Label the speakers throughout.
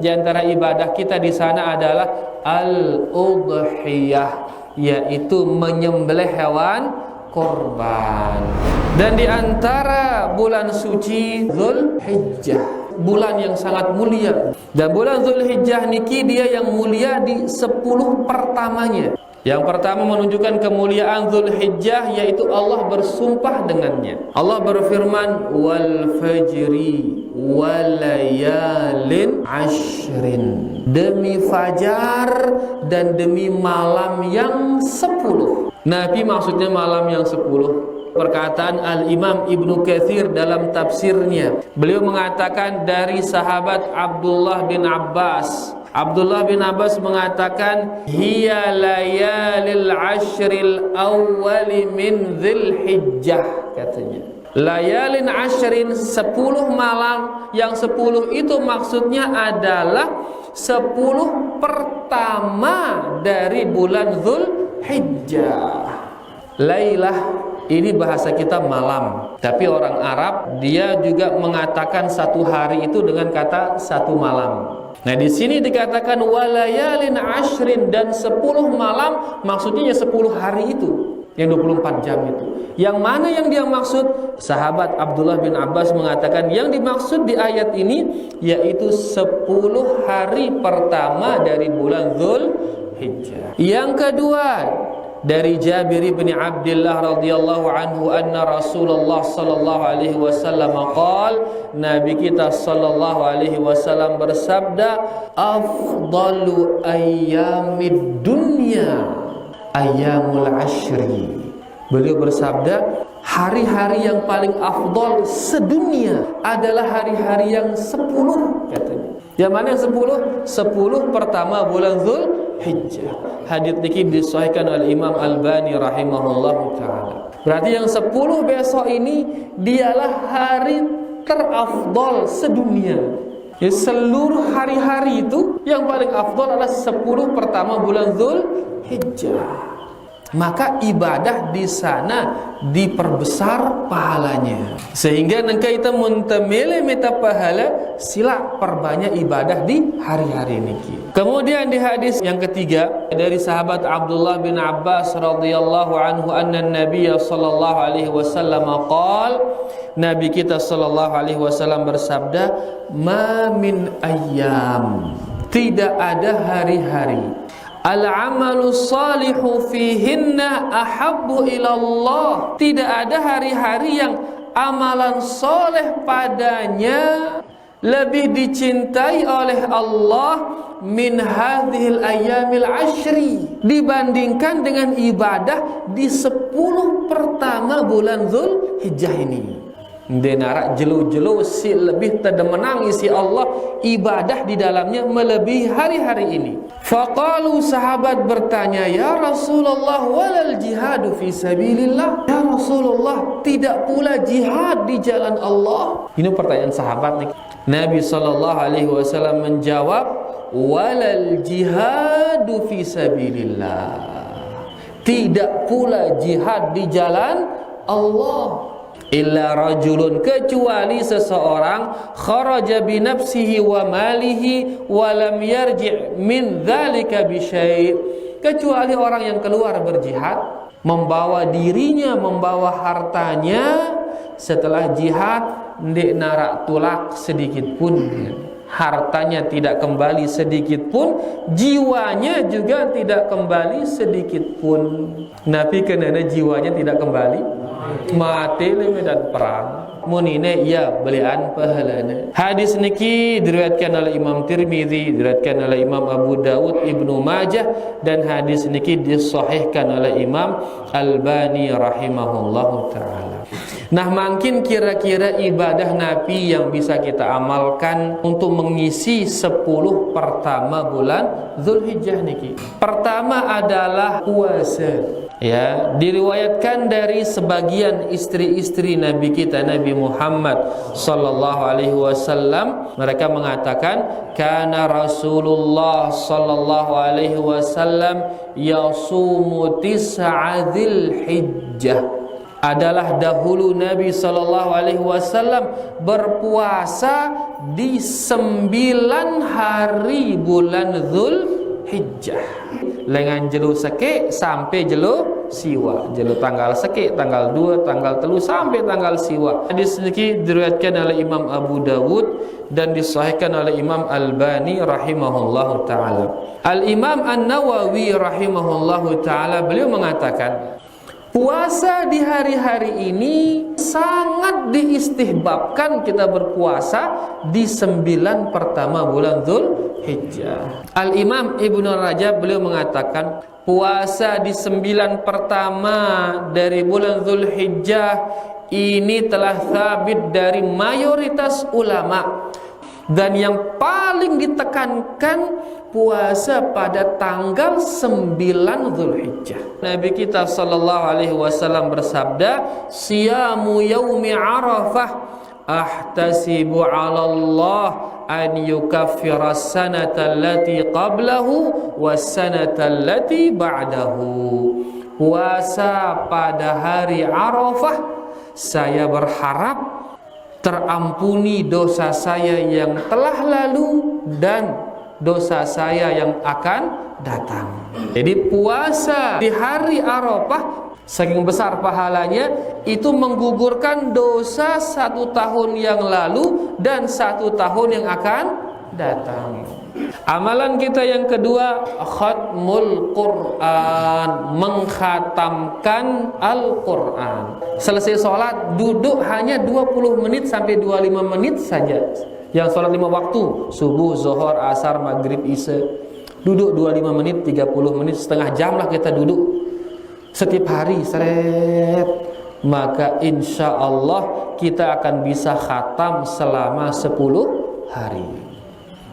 Speaker 1: Di antara ibadah kita di sana adalah al-udhiyah, yaitu menyembelih hewan korban. Dan di antara bulan suci Zulhijjah, bulan yang sangat mulia. Dan bulan Zulhijjah niki dia yang mulia di 10 pertamanya. Yang pertama menunjukkan kemuliaan Zulhijjah, yaitu Allah bersumpah dengannya. Allah berfirman, wal fajri walayalin ashrin, demi fajar dan demi malam yang 10. Nabi maksudnya malam yang 10. Perkataan Al-Imam Ibnu Katsir dalam tafsirnya, beliau mengatakan dari sahabat Abdullah bin Abbas. Abdullah bin Abbas mengatakan, hiya layalil ashril awwali min Dzulhijjah, katanya. Layalin ashrin, 10 malam yang 10 itu maksudnya adalah 10 pertama dari bulan Dzulhijjah. Lailah ini bahasa kita malam, tapi orang Arab dia juga mengatakan satu hari itu dengan kata satu malam. Nah di sini dikatakan walayalin ashrin, dan 10 malam maksudnya ya 10 hari itu, yang 24 jam itu. Yang mana yang dia maksud? Sahabat Abdullah bin Abbas mengatakan yang dimaksud di ayat ini yaitu 10 hari pertama dari bulan Dzulhijjah. Yang kedua, dari Jabir bin Abdullah radhiyallahu anhu anna Rasulullah sallallahu alaihi wasallam qaal, Nabi kita sallallahu alaihi wasallam bersabda, afdalu ayyamid dunya ayyamul ashri. Beliau bersabda, hari-hari yang paling afdal sedunia adalah hari-hari yang 10, katanya. Yang mana yang 10? 10 pertama bulan Dzulhijjah. Hadits niki disahihkan oleh Imam Albani rahimahullahu taala. Berarti yang 10 besok ini dialah hari terafdal sedunia. Ya, seluruh hari-hari itu yang paling afdal adalah 10 pertama bulan Dzulhijjah. Maka ibadah di sana diperbesar pahalanya, sehingga nengka kita muntamile meta pahala, sila perbanyak ibadah di hari-hari niki. Kemudian di hadis yang ketiga dari sahabat Abdullah bin Abbas radhiyallahu anhu anna Nabiy sallallahu alaihi wasallam qaal, Nabi kita sallallahu alaihi wasallam bersabda, ma min ayyam, tidak ada hari-hari al-amalu salihu fihinna ahabbu ilallah, tidak ada hari-hari yang amalan soleh padanya lebih dicintai oleh Allah min hadhil ayyamil ashri, dibandingkan dengan ibadah di 10 pertama bulan Dzulhijjah ini. Denara jelu-jelu si lebih terdemenang isi Allah, ibadah di dalamnya melebihi hari-hari ini. Faqalu, sahabat bertanya, ya Rasulullah, walal jihadu fi sabilillah, ya Rasulullah, tidak pula jihad di jalan Allah? Ini pertanyaan sahabat nih. Nabi SAW menjawab, walal jihadu fi sabilillah, tidak pula jihad di jalan Allah. Illa rajulun, kecuali seseorang kharaja bi nafsihi wa malihi wa lam yarji' min dzalika bi syai', kecuali orang yang keluar berjihad membawa dirinya, membawa hartanya, setelah jihad ndik narak tulak sedikit pun, hartanya tidak kembali sedikit pun, jiwanya juga tidak kembali sedikit pun. Nabi kenana jiwanya tidak kembali, mati le medan perang. Munine ya belian pahalana. Hadis niki diriwayatkan oleh Imam Tirmizi, diriwayatkan oleh Imam Abu Dawud, Ibnu Majah, dan hadis niki disahihkan oleh Imam Albani rahimahullahu taala. Nah, makin kira-kira ibadah Nabi yang bisa kita amalkan untuk mengisi 10 pertama bulan Dzulhijjah niki. Pertama adalah puasa. Ya, diriwayatkan dari sebagian istri-istri Nabi kita, Nabi Muhammad sallallahu alaihi wasallam, mereka mengatakan kana Rasulullah sallallahu alaihi wasallam yasumu tis'a Dzulhijjah adalah dahulu Nabi SAW berpuasa di 9 hari bulan Dzulhijjah. Lengan jelu sekek sampai jelu siwa. Jelu tanggal sekek, tanggal 2, tanggal 3 sampai tanggal siwa. Hadis ini diriwayatkan oleh Imam Abu Dawud dan disahihkan oleh Imam Albani rahimahullahu taala. Al-Imam An-Nawawi rahimahullahu taala beliau mengatakan, puasa di hari-hari ini sangat diistihbabkan kita berpuasa di 9 pertama bulan Dzulhijjah. Al-Imam Ibnu Rajab beliau mengatakan, puasa di 9 pertama dari bulan Dzulhijjah ini telah sabit dari mayoritas ulama, dan yang paling ditekankan puasa pada tanggal 9 Dzulhijjah. Nabi kita sallallahu alaihi wasallam bersabda, "Siyamu yaumi Arafah ahtasibu 'ala Allah an yukaffira as-sanata allati qablahu was-sanata allati ba'dahu." Puasa pada hari Arafah, saya berharap terampuni dosa saya yang telah lalu dan dosa saya yang akan datang. Jadi puasa di hari Arafah saking besar pahalanya, itu menggugurkan dosa 1 tahun yang lalu dan 1 tahun yang akan datang. Amalan kita yang kedua, khatmul Quran, mengkhatamkan Al-Quran. Selesai sholat, duduk hanya 20 menit sampai 25 menit saja. Yang sholat 5 waktu, subuh, zuhur, asar, maghrib, isya, duduk 25 menit, 30 menit, setengah jam lah kita duduk setiap hari, seret. Maka insya Allah kita akan bisa khatam selama 10 hari.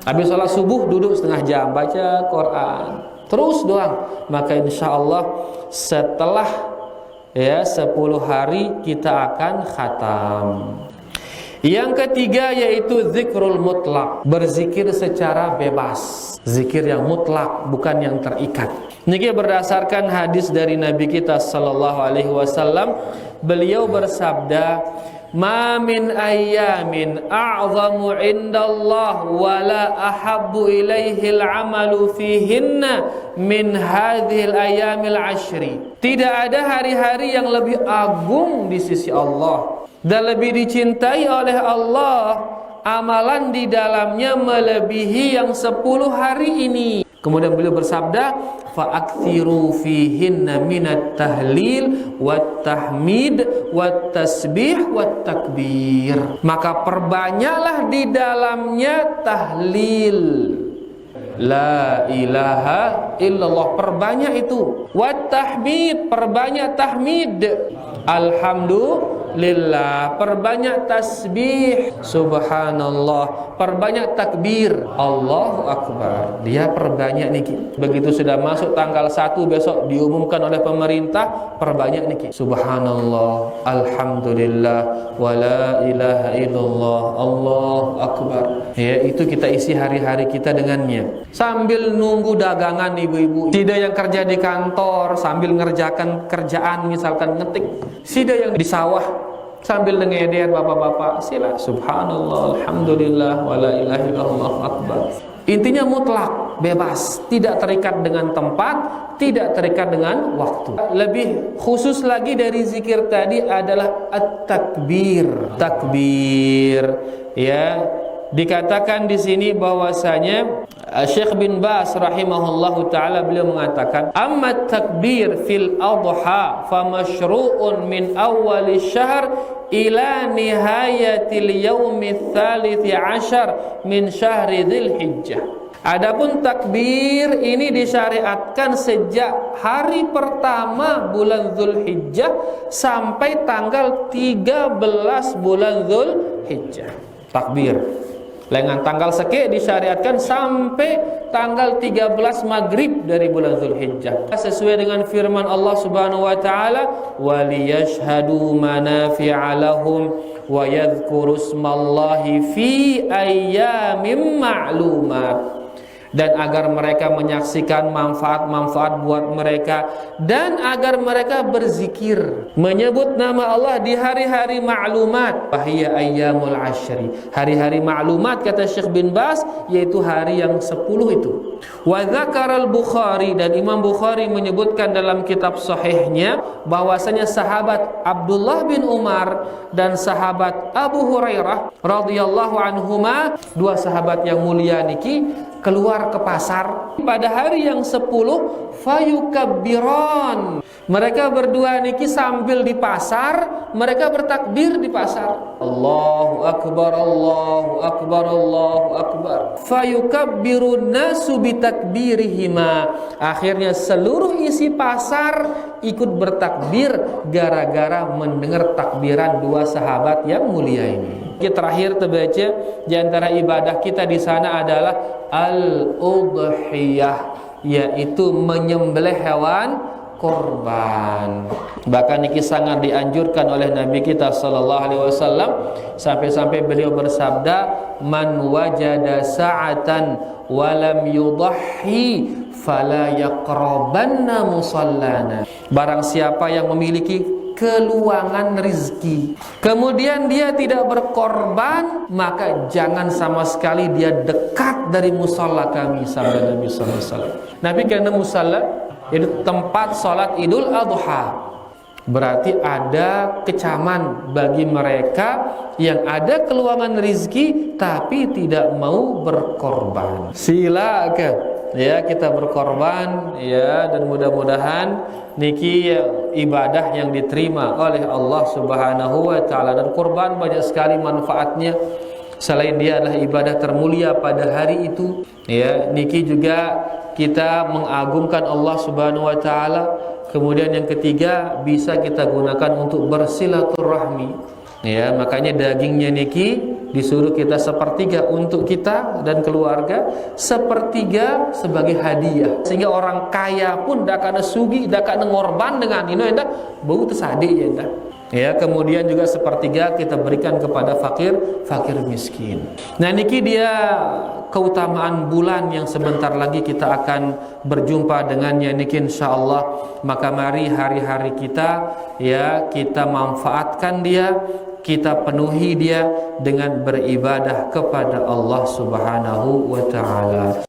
Speaker 1: Habis sholat subuh duduk setengah jam baca Quran terus doang, maka insya Allah setelah 10 hari kita akan khatam. Yang ketiga yaitu zikrul mutlak, berzikir secara bebas, zikir yang mutlak, bukan yang terikat. Ini berdasarkan hadis dari Nabi kita sallallahu alaihi wasallam, beliau bersabda, "Ma min ayyamin a'zamu 'indallah wa la ahabbu ilaihil 'amalu fihinna min hadhil ayyamil 'ashri." Tidak ada hari-hari yang lebih agung di sisi Allah dan lebih dicintai oleh Allah, amalan di dalamnya melebihi yang 10 hari ini. Kemudian beliau bersabda, fa'akthiru fihinna minat tahlil wat tahmid wat tasbih wat takbir. Maka perbanyaklah di dalamnya tahlil, la ilaha illallah, perbanyak itu. Wat tahmid, perbanyak tahmid. Alhamdulillah, perbanyak tasbih, subhanallah, perbanyak takbir, Allahu Akbar. Dia perbanyak niki. Begitu sudah masuk tanggal 1 besok diumumkan oleh pemerintah, perbanyak niki. Subhanallah, alhamdulillah, wa la ilaha illallah, Allahu Akbar. Ya, itu kita isi hari-hari kita dengannya. Sambil nunggu dagangan ibu-ibu. Tidak yang kerja di kantor sambil ngerjakan kerjaan, misalkan ngetik. Tidak yang di sawah sambil ngeder bapak-bapak, sila subhanallah, alhamdulillah, wala ilaha illallah, akbar. Intinya mutlak, bebas, tidak terikat dengan tempat, tidak terikat dengan waktu. Lebih khusus lagi dari zikir tadi adalah at-takbir. Takbir, ya. Dikatakan di sini bahwasanya Syekh bin Baz rahimahullahu taala beliau mengatakan, amma takbir fil adha fa masyru'un min awal syahr ila nihayatil yaumil tsalits 'ashar min syahri Dzulhijjah. Adapun takbir ini disyariatkan sejak hari pertama bulan Dzulhijjah sampai tanggal 13 bulan Dzulhijjah. Takbir lengan tanggal seke disyariatkan sampai tanggal 13 maghrib dari bulan Dzulhijjah, sesuai dengan firman Allah Subhanahu wa taala, wa liyashhadu manafi'a lahum wa yadhkuru ismallahi fi ayyamin ma'lumat. dan agar mereka menyaksikan manfaat-manfaat buat mereka, dan agar mereka berzikir menyebut nama Allah di hari-hari ma'lumat. Wahia ayyamul ashri, hari-hari ma'lumat kata Syekh bin Baz, yaitu hari yang 10 itu. Wa dzakaral Bukhari, dan Imam Bukhari menyebutkan dalam kitab sahihnya bahwasanya sahabat Abdullah bin Umar dan sahabat Abu Hurairah radhiyallahu anhuma, dua sahabat yang mulia niki, keluar ke pasar pada hari yang 10, fayukabbiron. Mereka berdua niki sambil di pasar, mereka bertakbir di pasar. Allahu akbar, Allahu akbar, Allahu akbar. Fayukabbirun nasu bitakbirihima. Akhirnya seluruh isi pasar ikut bertakbir gara-gara mendengar takbiran dua sahabat yang mulia ini. Terakhir terbaca di antara ibadah kita di sana adalah al-udhiyah, yaitu menyembelih hewan korban. Bahkan ini sangat dianjurkan oleh Nabi kita sallallahu alaihi wasallam, sampai-sampai beliau bersabda, man wajada sa'atan wa lam yudhhi fala yaqrabanna musallana. Barang siapa yang memiliki keluangan rizki, kemudian dia tidak berkorban, maka jangan sama sekali dia dekat dari musalla kami, sabda Nabi sallallahu alaihi wasallam. Nabi karena musalla itu tempat salat Idul Adha, berarti ada kecaman bagi mereka yang ada keluangan rizki tapi tidak mau berkorban. Silakan ya kita berkorban ya, dan mudah-mudahan niki ibadah yang diterima oleh Allah Subhanahu wa taala. Dan kurban banyak sekali manfaatnya, selain dia adalah ibadah termulia pada hari itu ya, niki juga kita mengagungkan Allah Subhanahu wa taala. Kemudian yang ketiga, bisa kita gunakan untuk bersilaturahmi ya, makanya dagingnya niki disuruh kita sepertiga untuk kita dan keluarga, sepertiga sebagai hadiah, sehingga orang kaya pun tidak akan sugi, tidak akan ngorban dengan ini endah bau tersadik ya endah ya. Kemudian juga sepertiga kita berikan kepada fakir miskin. Nah niki dia keutamaan bulan yang sebentar lagi kita akan berjumpa dengannya niki insyaallah. Maka mari hari-hari kita ya kita manfaatkan dia, kita penuhi dia dengan beribadah kepada Allah Subhanahu wa taala.